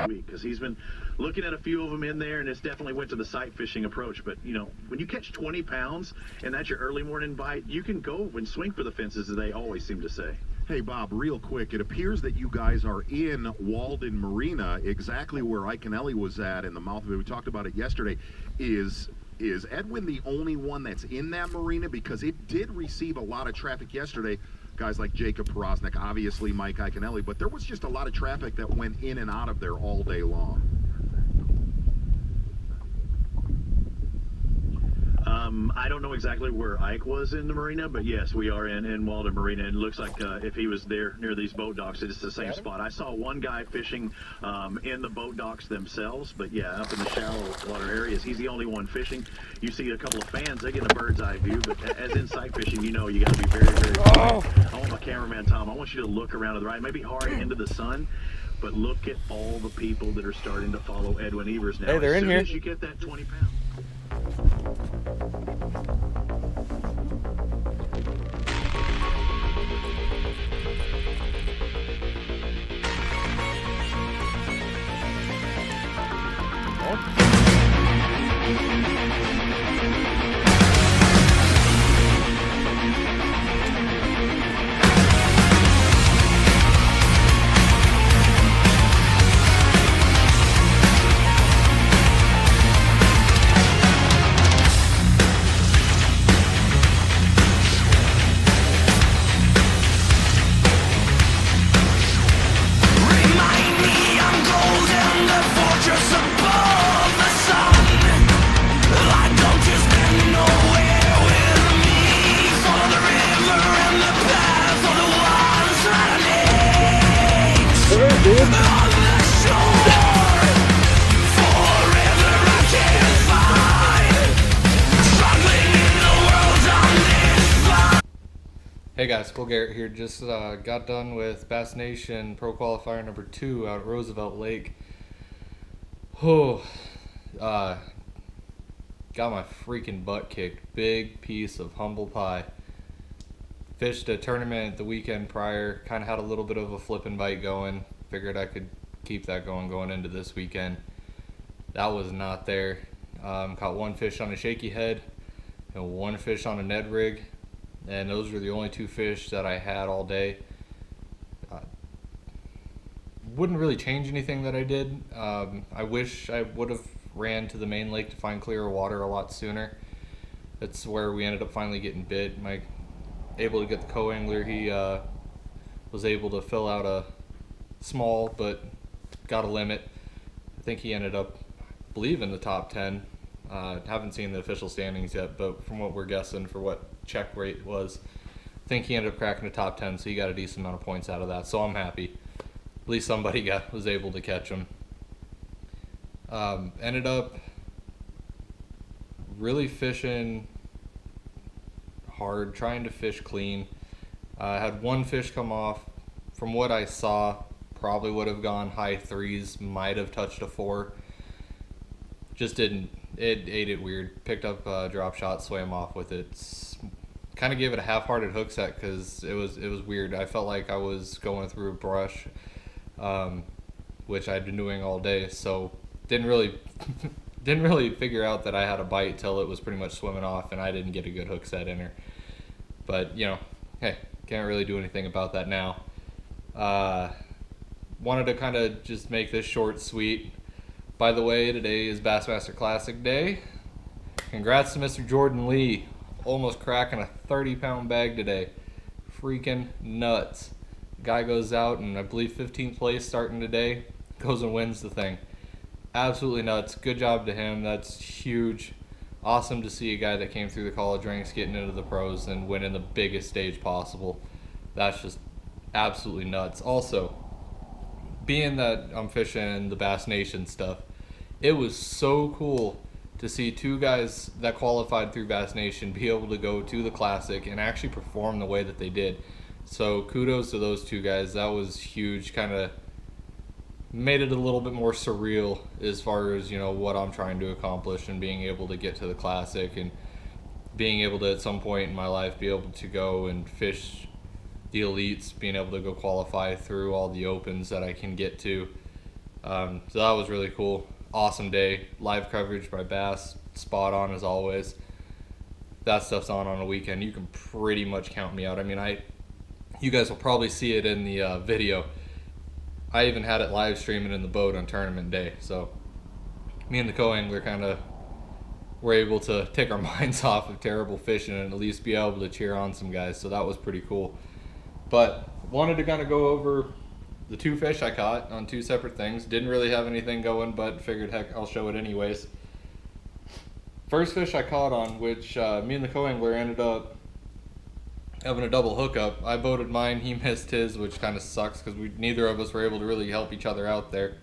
week, because he's been looking at a few of them in there, and it's definitely went to the sight fishing approach. But, you know, when you catch 20 pounds and that's your early morning bite, you can go and swing for the fences, as they always seem to say. Hey, Bob, real quick, it appears that you guys are in Walden Marina, exactly where Ike and Ellie was at in the mouth of it. We talked about it yesterday. Is Edwin the only one that's in that marina? Because it did receive a lot of traffic yesterday. Guys like Jacob Porosnik, obviously Mike Iaconelli, but there was just a lot of traffic that went in and out of there all day long. I don't know exactly where Ike was in the marina, but yes, we are in Walden Marina. It looks like if he was there near these boat docks, it's the same spot. I saw one guy fishing in the boat docks themselves, but yeah, up in the shallow water areas, he's the only one fishing. You see a couple of fans, they get a bird's eye view, but as in sight fishing, you know you got to be very, very quiet. I want my cameraman, Tom, I want you to look around to the right, maybe hard into the sun, but look at all the people that are starting to follow Edwin Evers now. Hey, they're in here. As soon as you get that 20 pounds. Hey guys, Cole Garrett here. Just got done with Bass Nation Pro Qualifier number 2 out at Roosevelt Lake. Oh, got my freaking butt kicked. Big piece of humble pie. Fished a tournament the weekend prior. Kind of had a little bit of a flipping bite going. Figured I could keep that going into this weekend. That was not there. Caught one fish on a shaky head and one fish on a Ned rig. And those were the only 2 fish that I had all day. Wouldn't really change anything that I did. I wish I would have ran to the main lake to find clearer water a lot sooner. That's where we ended up finally getting bit. Able to get the co-angler. He was able to fill out a small, but got a limit. I think he ended up, I believe, in the top 10. Haven't seen the official standings yet, but from what we're guessing for what check rate was, I think he ended up cracking the top 10, so he got a decent amount of points out of that, so I'm happy. At least somebody was able to catch him. Ended up really fishing hard, trying to fish clean. I had one fish come off. From what I saw, probably would have gone high 3s, might have touched a 4. Just didn't. It ate it weird. Picked up a drop shot, swam off with it. Kind of gave it a half-hearted hook set because it was weird. I felt like I was going through a brush, which I'd been doing all day. So didn't really figure out that I had a bite till it was pretty much swimming off, and I didn't get a good hook set in her. But you know, hey, can't really do anything about that now. Wanted to kind of just make this short, sweet. By the way, today is Bassmaster Classic Day. Congrats to Mr. Jordan Lee. Almost cracking a 30-pound bag today. Freaking nuts. Guy goes out and I believe 15th place starting today. Goes and wins the thing. Absolutely nuts. Good job to him. That's huge. Awesome to see a guy that came through the college ranks getting into the pros and winning the biggest stage possible. That's just absolutely nuts. Also, being that I'm fishing the Bass Nation stuff, it was so cool to see 2 guys that qualified through Bass Nation be able to go to the Classic and actually perform the way that they did. So kudos to those 2 guys. That was huge. Kind of made it a little bit more surreal as far as, you know, what I'm trying to accomplish and being able to get to the Classic and being able to at some point in my life be able to go and fish the elites, being able to go qualify through all the opens that I can get to. So that was really cool. Awesome day. Live coverage by Bass, spot on as always. That stuff's on a weekend. You can pretty much count me out. I mean, you guys will probably see it in the video. I even had it live streaming in the boat on tournament day. So me and the co-angler kind of were able to take our minds off of terrible fishing and at least be able to cheer on some guys. So that was pretty cool. But wanted to kind of go over the 2 fish I caught on 2 separate things. Didn't really have anything going, but figured, heck, I'll show it anyways. First fish I caught on, which me and the co-angler ended up having a double hookup. I boated mine, he missed his, which kind of sucks because neither of us were able to really help each other out there.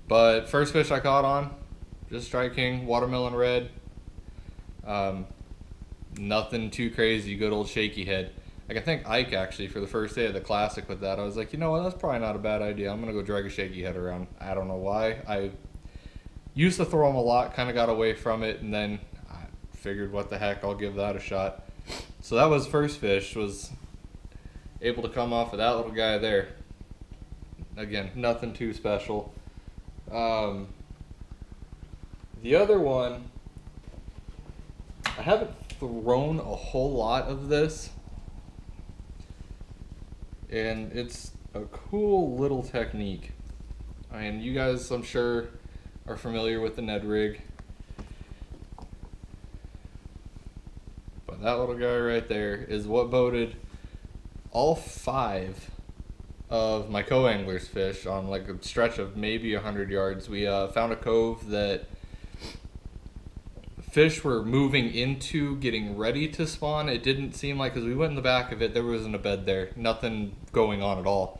But first fish I caught on, just striking, watermelon red. Nothing too crazy, good old shaky head. I can thank Ike actually for the first day of the classic with that. I was like, you know what, that's probably not a bad idea. I'm gonna go drag a shaky head around. I don't know why. I used to throw them a lot, kind of got away from it, and then I figured, what the heck, I'll give that a shot. So that was first fish, was able to come off of that little guy there. Again, nothing too special. The other one, I haven't thrown a whole lot of this, and it's a cool little technique. I mean, you guys, I'm sure, are familiar with the Ned rig. But that little guy right there is what boated all 5 of my co-anglers' fish on like a stretch of maybe 100 yards. We found a cove that fish were moving into, getting ready to spawn. It didn't seem like, because we went in the back of it, there wasn't a bed there, nothing going on at all.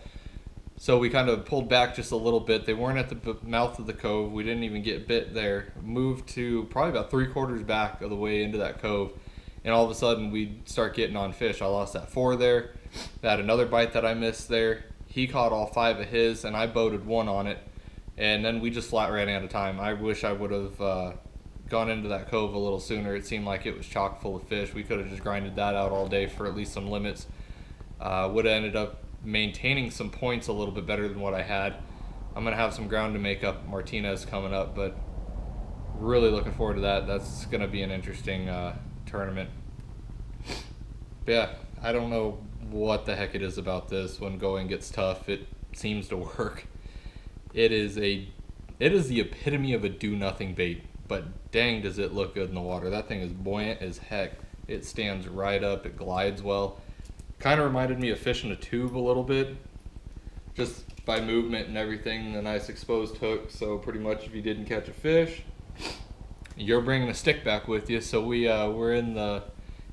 So we kind of pulled back just a little bit. They weren't at the mouth of the cove. We didn't even get bit there. Moved to probably about 3/4 back of the way into that cove, and all of a sudden we'd start getting on fish. I lost that 4 there. I had another bite that I missed there. He caught all 5 of his, and I boated 1 on it. And then we just flat ran out of time. I wish I would have gone into that cove a little sooner. It seemed like it was chock full of fish. We could have just grinded that out all day for at least some limits. Would have ended up maintaining some points a little bit better than what I had. I'm gonna have some ground to make up. Martinez coming up, but really looking forward to that. That's gonna be an interesting tournament. But yeah, I don't know what the heck it is about this. When going gets tough, it seems to work. It is the epitome of a do nothing bait, but dang does it look good in the water. That thing is buoyant as heck. It stands right up, it glides well. Kind of reminded me of fishing a tube a little bit, just by movement and everything. A nice exposed hook, so pretty much if you didn't catch a fish, you're bringing a stick back with you. So we're in the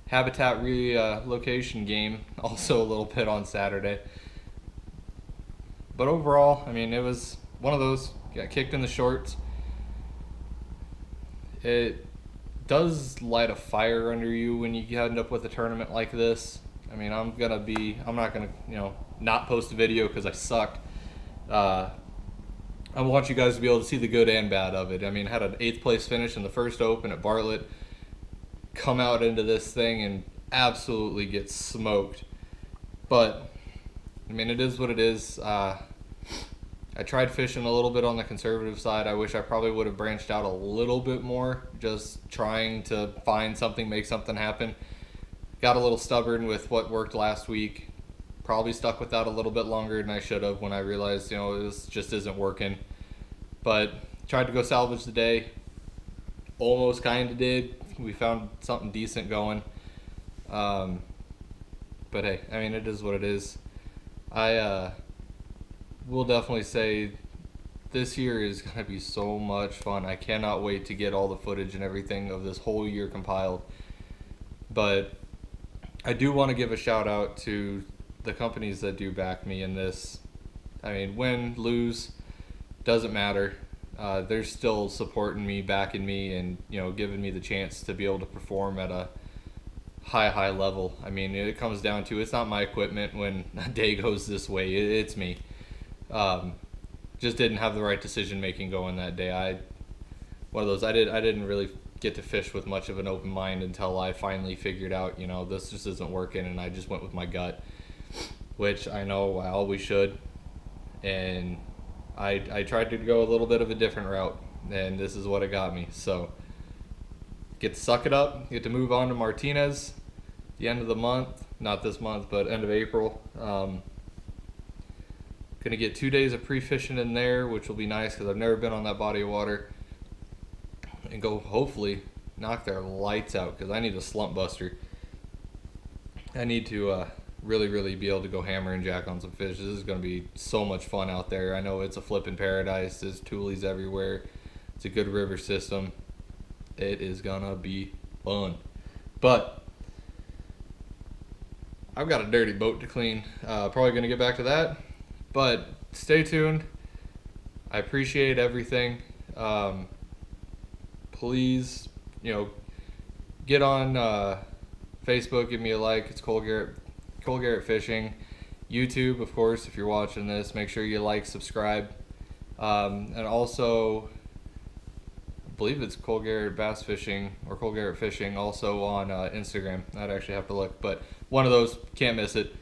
habitat relocation game also a little bit on Saturday. But overall, I mean, it was one of those, got kicked in the shorts. It does light a fire under you when you end up with a tournament like this. I mean, I'm not gonna, not post a video because I sucked. I want you guys to be able to see the good and bad of it. I mean, I had an 8th place finish in the first open at Bartlett. Come out into this thing and absolutely get smoked. But, I mean, it is what it is. I tried fishing a little bit on the conservative side. I wish I probably would have branched out a little bit more, just trying to find something, make something happen. Got a little stubborn with what worked last week. Probably stuck with that a little bit longer than I should have when I realized, this just isn't working. But tried to go salvage the day. Almost kind of did. We found something decent going. But hey, I mean, it is what it is. I will definitely say this year is going to be so much fun. I cannot wait to get all the footage and everything of this whole year compiled. But I do want to give a shout out to the companies that do back me in this. I mean, win, lose, doesn't matter. They're still supporting me, backing me, and giving me the chance to be able to perform at a high level. I mean, it comes down to, it's not my equipment when a day goes this way. It's me. Just didn't have the right decision making going that day. I didn't really get to fish with much of an open mind until I finally figured out, this just isn't working, and I just went with my gut, which I know I always should. And I tried to go a little bit of a different route, and this is what it got me. So get to suck it up, get to move on to Martinez the end of the month, not this month, but end of April. Gonna get 2 days of pre-fishing in there, which will be nice because I've never been on that body of water, and go hopefully knock their lights out because I need a slump buster. I need to really be able to go hammer and jack on some fish. This is going to be so much fun out there. I know it's a flipping paradise. There's toolies everywhere. It's a good river system. It is going to be fun. But I've got a dirty boat to clean. Probably going to get back to that. But stay tuned. I appreciate everything. Please, get on Facebook, give me a like. It's Cole Garrett Fishing. YouTube, of course, if you're watching this, make sure you like, subscribe. And also, I believe it's Cole Garrett Bass Fishing or Cole Garrett Fishing also on Instagram. I'd actually have to look, but one of those, can't miss it.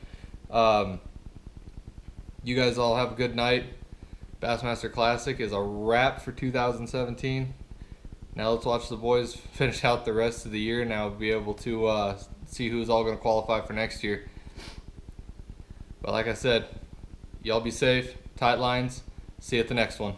You guys all have a good night. Bassmaster Classic is a wrap for 2017. Now let's watch the boys finish out the rest of the year. Now we'll be able to see who's all going to qualify for next year. But like I said, y'all be safe, tight lines. See you at the next one.